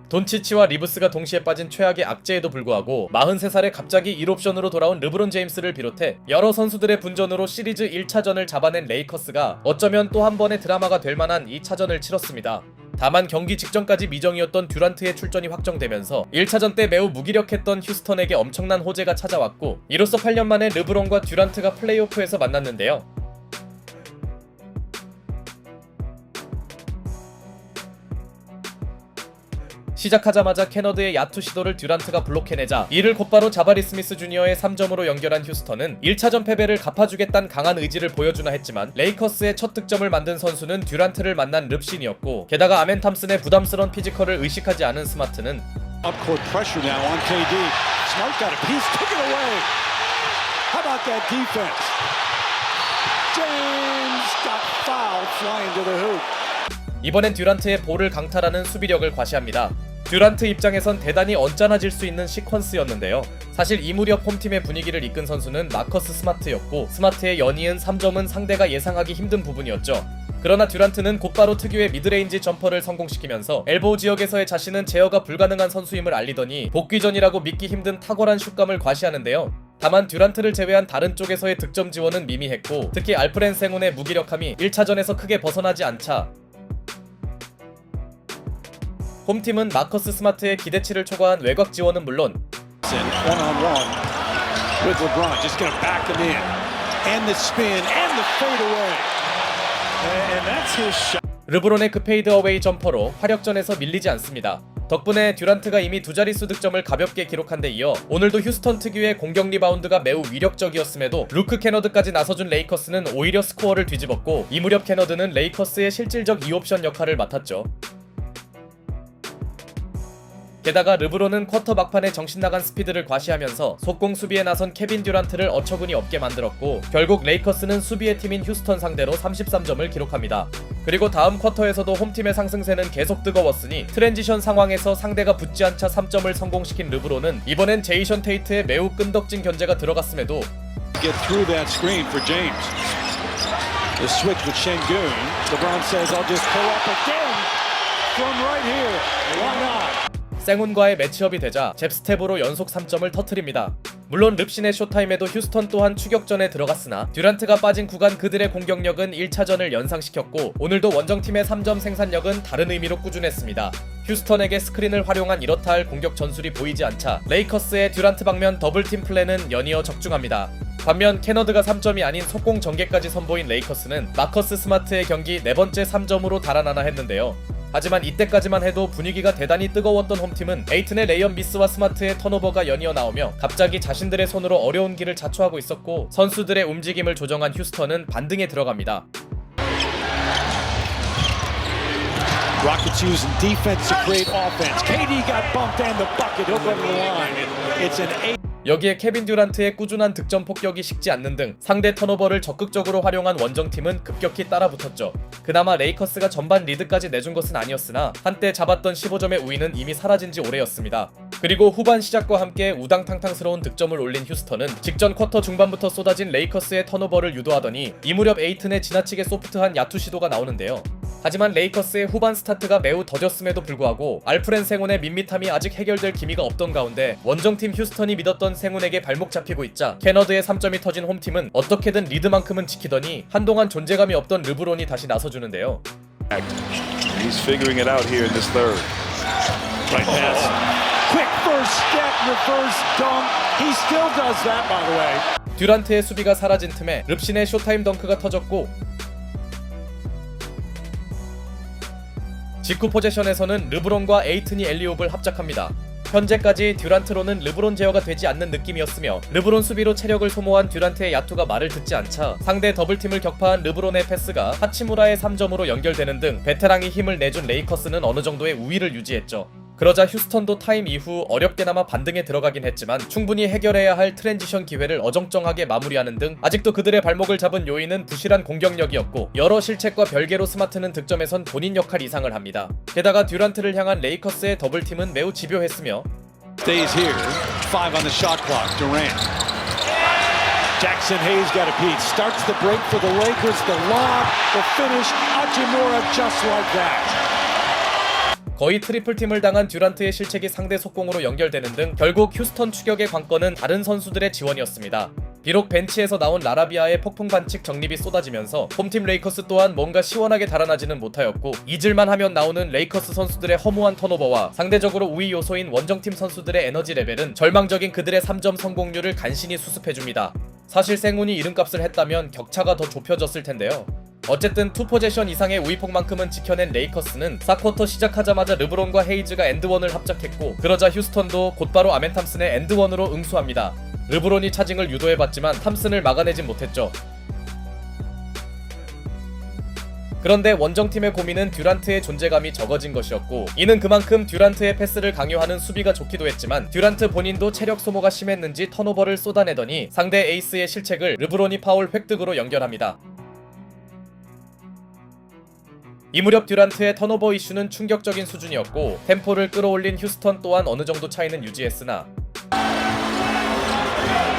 돈치치와 리브스가 동시에 빠진 최악의 악재에도 불구하고 43살에 갑자기 1옵션으로 돌아온 르브론 제임스를 비롯해 여러 선수들의 분전으로 시리즈 1차전을 잡아낸 레이커스가 어쩌면 또 한 번의 드라마가 될 만한 2차전을 치렀습니다. 다만 경기 직전까지 미정이었던 듀란트의 출전이 확정되면서 1차전 때 매우 무기력했던 휴스턴에게 엄청난 호재가 찾아왔고, 이로써 8년 만에 르브론과 듀란트가 플레이오프에서 만났는데요. 시작하자마자 케너드의 야투 시도를 듀란트가 블록해내자 이를 곧바로 자바리 스미스 주니어의 3점으로 연결한 휴스턴은 1차전 패배를 갚아주겠다는 강한 의지를 보여주나 했지만, 레이커스의 첫 득점을 만든 선수는 듀란트를 만난 릅신이었고, 게다가 아멘 탐슨의 부담스러운 피지컬을 의식하지 않은 스마트는 Upcourt pressure now on KD. Smart got a piece, took it away. How about that defense? James got fouled flying to the hoop. 이번엔 듀란트의 볼을 강탈하는 수비력을 과시합니다. 듀란트 입장에선 대단히 언짢아질 수 있는 시퀀스였는데요. 사실 이 무렵 홈팀의 분위기를 이끈 선수는 마커스 스마트였고, 스마트의 연이은 3점은 상대가 예상하기 힘든 부분이었죠. 그러나 듀란트는 곧바로 특유의 미드레인지 점퍼를 성공시키면서 엘보우 지역에서의 자신은 제어가 불가능한 선수임을 알리더니 복귀전이라고 믿기 힘든 탁월한 슛감을 과시하는데요. 다만 듀란트를 제외한 다른 쪽에서의 득점 지원은 미미했고, 특히 알프렌 생훈의 무기력함이 1차전에서 크게 벗어나지 않자 홈팀은 마커스 스마트의 기대치를 초과한 외곽 지원은 물론 르브론의 그 페이드어웨이 점퍼로 화력전에서 밀리지 않습니다. 덕분에 듀란트가 이미 두 자릿수 득점을 가볍게 기록한 데 이어 오늘도 휴스턴 특유의 공격 리바운드가 매우 위력적이었음에도 루크 캐너드까지 나서준 레이커스는 오히려 스코어를 뒤집었고, 이 무렵 캐너드는 레이커스의 실질적 2옵션 역할을 맡았죠. 게다가 르브론은 쿼터 막판에 정신나간 스피드를 과시하면서 속공 수비에 나선 케빈 듀란트를 어처구니 없게 만들었고, 결국 레이커스는 수비의 팀인 휴스턴 상대로 33점을 기록합니다. 그리고 다음 쿼터에서도 홈팀의 상승세는 계속 뜨거웠으니 트랜지션 상황에서 상대가 붙지 않자 3점을 성공시킨 르브론은 이번엔 제이션 테이트의 매우 끈덕진 견제가 들어갔음에도 Get through that screen for James. The switch with Şengün. LeBron says, "I'll just pull up again from right here. Why not?" 생훈과의 매치업이 되자 잽스텝으로 연속 3점을 터뜨립니다. 물론 릅신의 쇼타임에도 휴스턴 또한 추격전에 들어갔으나 듀란트가 빠진 구간 그들의 공격력은 1차전을 연상시켰고, 오늘도 원정팀의 3점 생산력은 다른 의미로 꾸준했습니다. 휴스턴에게 스크린을 활용한 이렇다 할 공격 전술이 보이지 않자 레이커스의 듀란트 방면 더블팀 플랜은 연이어 적중합니다. 반면 캐너드가 3점이 아닌 속공 전개까지 선보인 레이커스는 마커스 스마트의 경기 4번째 3점으로 달아나나 했는데요. 하지만 이때까지만 해도 분위기가 대단히 뜨거웠던 홈팀은 에이튼의 레이업 미스와 스마트의 턴오버가 연이어 나오며 갑자기 자신들의 손으로 어려운 길을 자초하고 있었고, 선수들의 움직임을 조정한 휴스턴은 반등에 들어갑니다. Rockets using defense to create offense. KD got bumped and the bucket. He'll go to the line. It's an 8. 여기에 케빈 듀란트의 꾸준한 득점 폭격이 식지 않는 등 상대 턴오버를 적극적으로 활용한 원정팀은 급격히 따라붙었죠. 그나마 레이커스가 전반 리드까지 내준 것은 아니었으나 한때 잡았던 15점의 우위는 이미 사라진 지 오래였습니다. 그리고 후반 시작과 함께 우당탕탕스러운 득점을 올린 휴스턴은 직전 쿼터 중반부터 쏟아진 레이커스의 턴오버를 유도하더니 이 무렵 에이튼의 지나치게 소프트한 야투 시도가 나오는데요. 하지만 레이커스의 후반 스타트가 매우 더뎠음에도 불구하고 알프렌 생훈의 밋밋함이 아직 해결될 기미가 없던 가운데 원정팀 휴스턴이 믿었던 생훈에게 발목 잡히고 있자 캐너드의 3점이 터진 홈팀은 어떻게든 리드만큼은 지키더니 한동안 존재감이 없던 르브론이 다시 나서주는데요. He's figuring it out here in this third. Right pass. Quick first step, reverse dunk. He still does that, by the way. 듀란트의 수비가 사라진 틈에 릅신의 쇼타임 덩크가 터졌고, 직후 포제션에서는 르브론과 에이튼이 엘리옵을 합작합니다. 현재까지 듀란트로는 르브론 제어가 되지 않는 느낌이었으며, 르브론 수비로 체력을 소모한 듀란트의 야투가 말을 듣지 않자 상대 더블팀을 격파한 르브론의 패스가 하치무라의 3점으로 연결되는 등 베테랑이 힘을 내준 레이커스는 어느 정도의 우위를 유지했죠. 그러자 휴스턴도 타임 이후 어렵게나마 반등에 들어가긴 했지만 충분히 해결해야 할 트랜지션 기회를 어정쩡하게 마무리하는 등 아직도 그들의 발목을 잡은 요인은 부실한 공격력이었고, 여러 실책과 별개로 스마트는 득점에선 본인 역할 이상을 합니다. 게다가 듀란트를 향한 레이커스의 더블팀은 매우 집요했으며 Stays here. 5 on the shot clock. Durant. Jackson Hayes got a piece. Starts the break for the Lakers. The lob, the finish. Hachimura just like that. 거의 트리플팀을 당한 듀란트의 실책이 상대 속공으로 연결되는 등 결국 휴스턴 추격의 관건은 다른 선수들의 지원이었습니다. 비록 벤치에서 나온 라라비아의 폭풍 반칙 적립이 쏟아지면서 홈팀 레이커스 또한 뭔가 시원하게 달아나지는 못하였고, 잊을만 하면 나오는 레이커스 선수들의 허무한 턴오버와 상대적으로 우위 요소인 원정팀 선수들의 에너지 레벨은 절망적인 그들의 3점 성공률을 간신히 수습해줍니다. 사실 생운이 이름값을 했다면 격차가 더 좁혀졌을 텐데요. 어쨌든 2포제션 이상의 우위폭만큼은 지켜낸 레이커스는 4쿼터 시작하자마자 르브론과 헤이즈가 엔드원을 합작했고, 그러자 휴스턴도 곧바로 아멘 탐슨의 엔드원으로 응수합니다. 르브론이 차징을 유도해봤지만 탐슨을 막아내진 못했죠. 그런데 원정팀의 고민은 듀란트의 존재감이 적어진 것이었고, 이는 그만큼 듀란트의 패스를 강요하는 수비가 좋기도 했지만 듀란트 본인도 체력 소모가 심했는지 턴오버를 쏟아내더니 상대 에이스의 실책을 르브론이 파울 획득으로 연결합니다. 이 무렵 듀란트의 턴오버 이슈는 충격적인 수준이었고, 템포를 끌어올린 휴스턴 또한 어느 정도 차이는 유지했으나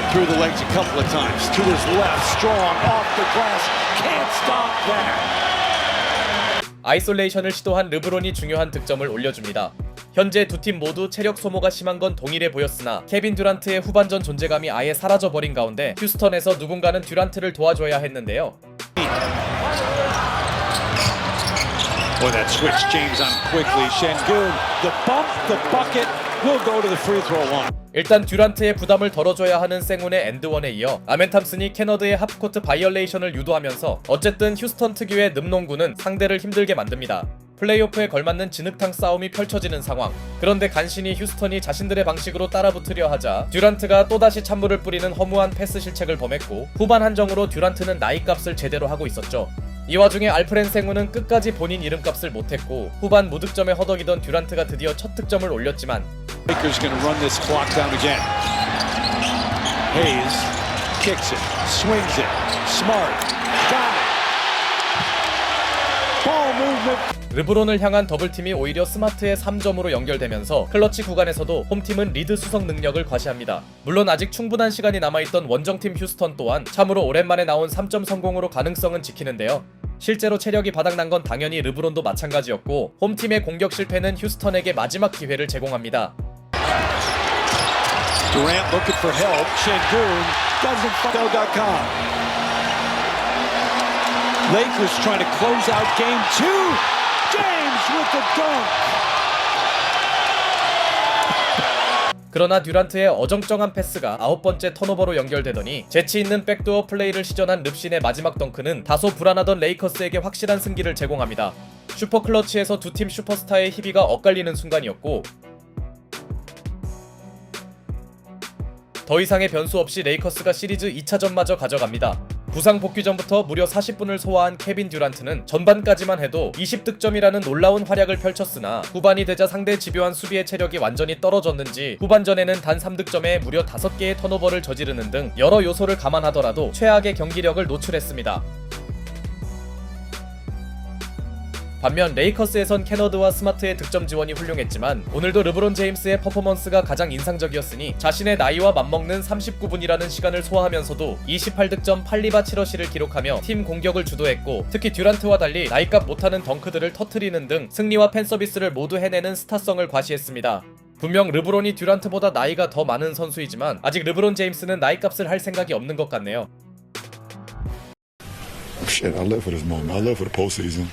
Through the legs a couple of times. To his left, strong off the glass. Can't stop that. 아이솔레이션을 시도한 르브론이 중요한 득점을 올려줍니다. 현재 두 팀 모두 체력 소모가 심한 건 동일해 보였으나 케빈 듀란트의 후반전 존재감이 아예 사라져버린 가운데 휴스턴에서 누군가는 듀란트를 도와줘야 했는데요. Boy, that switch James on quickly. Şengün, the bump, the bucket will go to the free throw line. 일단 듀란트의 부담을 덜어줘야 하는 생운의 엔드원에 이어 아멘 탐슨이 캐너드의 하프코트 바이올레이션을 유도하면서 어쨌든 휴스턴 특유의 늠농구는 상대를 힘들게 만듭니다. 플레이오프에 걸맞는 진흙탕 싸움이 펼쳐지는 상황. 그런데 간신히 휴스턴이 자신들의 방식으로 따라붙으려 하자 듀란트가 또다시 찬물을 뿌리는 허무한 패스 실책을 범했고, 후반 한정으로 듀란트는 나이값을 제대로 하고 있었죠. 이 와중에 알프렌 생우는 끝까지 본인 이름값을 못했고, 후반 무득점에 허덕이던 듀란트가 드디어 첫 득점을 올렸지만 Lakers going to run this clock down again. Hayes kicks it, swings it, smart, got it. Ball movement. 르브론을 향한 더블팀이 오히려 스마트의 3점으로 연결되면서 클러치 구간에서도 홈팀은 리드 수성 능력을 과시합니다. 물론 아직 충분한 시간이 남아있던 원정팀 휴스턴 또한 참으로 오랜만에 나온 3점 성공으로 가능성은 지키는데요. 실제로 체력이 바닥난 건 당연히 르브론도 마찬가지였고, 홈팀의 공격 실패는 휴스턴에게 마지막 기회를 제공합니다. Durant looking for help. Şengün doesn't find .com. Lakers trying to close out game 2. James with the dunk. 그러나 듀란트의 어정쩡한 패스가 9번째 턴오버로 연결되더니 재치있는 백도어 플레이를 시전한 릅신의 마지막 덩크는 다소 불안하던 레이커스에게 확실한 승기를 제공합니다. 슈퍼클러치에서 두 팀 슈퍼스타의 희비가 엇갈리는 순간이었고, 더 이상의 변수 없이 레이커스가 시리즈 2차전마저 가져갑니다. 부상 복귀 전부터 무려 40분을 소화한 케빈 듀란트는 전반까지만 해도 20득점이라는 놀라운 활약을 펼쳤으나 후반이 되자 상대 집요한 수비의 체력이 완전히 떨어졌는지 후반전에는 단 3득점에 무려 5개의 턴오버를 저지르는 등 여러 요소를 감안하더라도 최악의 경기력을 노출했습니다. 반면 레이커스에선 캐너드와 스마트의 득점 지원이 훌륭했지만 오늘도 르브론 제임스의 퍼포먼스가 가장 인상적이었으니 자신의 나이와 맞먹는 39분이라는 시간을 소화하면서도 28득점 8리바 7어시를 기록하며 팀 공격을 주도했고, 특히 듀란트와 달리 나이값 못하는 덩크들을 터트리는 등 승리와 팬서비스를 모두 해내는 스타성을 과시했습니다. 분명 르브론이 듀란트보다 나이가 더 많은 선수이지만 아직 르브론 제임스는 나이값을 할 생각이 없는 것 같네요. Shit, I live for this moment. I live for the postseason.